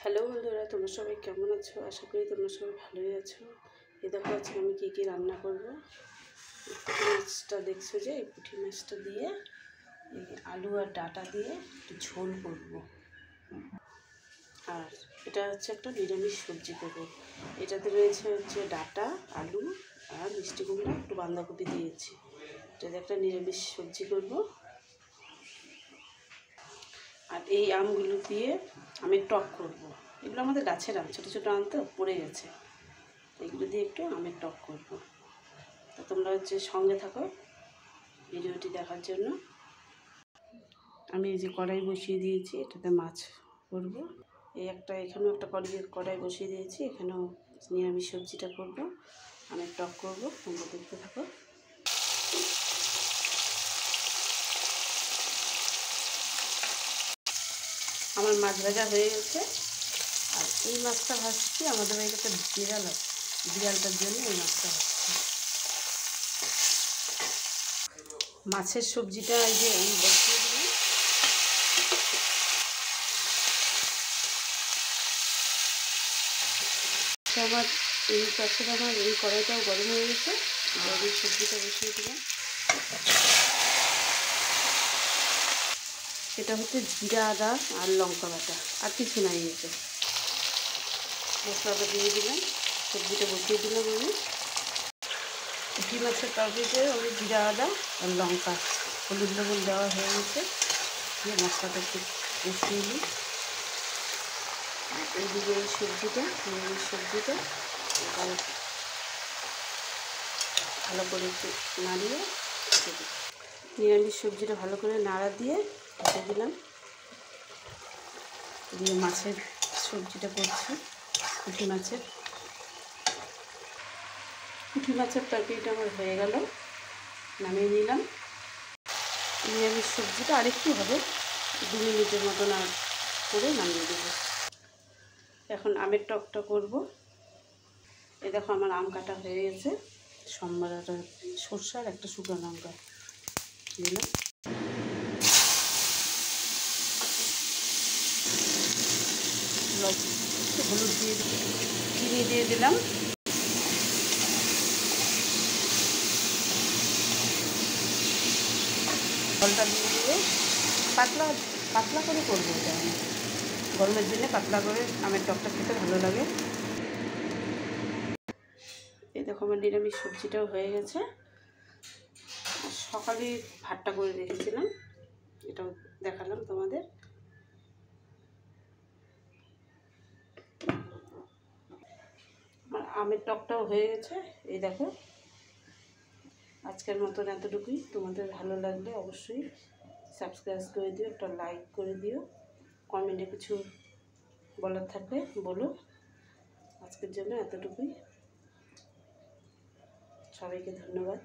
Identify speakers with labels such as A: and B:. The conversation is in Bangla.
A: হ্যালো বন্ধুরা, তোমরা সবাই কেমন আছো? আশা করি তোমরা সবাই ভালোই আছো। এই দেখো আজকে আমি কী রান্না করব। পুঁটি মাছটা দেখছো যে, এই পুঁটি মাছটা দিয়ে এই আলু আর ডাঁটা দিয়ে একটু ঝোল করব। আর এটা হচ্ছে একটা নিরামিষ সবজি করব। এটাতে রয়েছে ডাঁটা, আলু আর মিষ্টি কুমড়া, একটু বাঁধাকপি দিয়েছি। এটাতে একটা নিরামিষ সবজি করব। আর এই আমগুলো দিয়ে আমি টক করব। এগুলো আমাদের গাছের আম, ছোটো ছোটো আম তো পড়ে গেছে। এগুলো দিয়ে একটু আমের টক করব। তো তোমরা সঙ্গে থাকো ভিডিওটি দেখার জন্য। আমি এই যে কড়াই বসিয়ে দিয়েছি, এটাতে মাছ করব। এখানেও একটা কড়াই বসিয়ে দিয়েছি, এখানেও নিরামিষ সবজিটা করব, আমের টক করব। তোমরা দেখতে থাকো। আমার মাছ ভাজা হয়ে গেছে। আর এই মাছটা ভাজছি, আমাদের বাড়িতে একটা বিড়াল আছে, বিড়ালটার জন্য এই মাছটা ভাজছি। মাছের সবজিটা এই যে আমি বসিয়ে দিলাম। আমার এই কড়াইটাও গরম হয়ে গেছে, আমি সবজিটা বসিয়ে দিলাম। এটা হচ্ছে জিরা, আদা আর লঙ্কা বাটা, আর কিছু নাই। এতে মশলাটা দিয়ে দিলাম, সবজিটা বসিয়ে দিলাম। আমি পুঁটি মাছের তরকারিতে আমি জিরা, আদা আর লঙ্কা, হলুদ লবণ দেওয়া হয়ে গেছে। দিয়ে মশলাটা একটু বসিয়ে নিই। আর এইদিকে এই সবজিটা, নিরামিষ সবজিটা ভালো করে একটু নাড়িয়ে নিরামিষ সবজিটা ভালো করে নাড়া দিয়ে ঢেকে দিলাম। দিয়ে মাছের সবজিটা করছি। পুঁটি মাছের তরকারিটা আমার হয়ে গেল, নামিয়ে নিলাম। নিরামিষ সবজিটা আরেকটু হবে, 2 মিনিটের মতন আর করে নামিয়ে দেব। এখন আমের টকটা করব। এই দেখো আমার আম কাটা হয়ে গেছে। সম্বারাটা সরষার একটা শুকনো লঙ্কা দিলাম। হলুদ দিয়ে চিনি দিয়ে দিলাম। জলটা দিয়ে পাতলা করে করবো। এটা আমি গরমের জন্য পাতলা করে আমের টকটা খেতে ভালো লাগে। এই দেখো আমার নিরামিষ সবজিটাও হয়ে গেছে। সকালে ভাতটা করে রেখেছিলাম, এটাও দেখালাম তোমাদের। আমার আমের টকটাও হয়ে গেছে। এই দেখো, আজকের মতন এতটুকুই। তোমাদের ভালো লাগলে অবশ্যই সাবস্ক্রাইব করে দিও, একটা লাইক করে দিও, কমেন্টে কিছু বলার থাকলে বলো। আজকের জন্য এতটুকুই। সবাইকে ধন্যবাদ।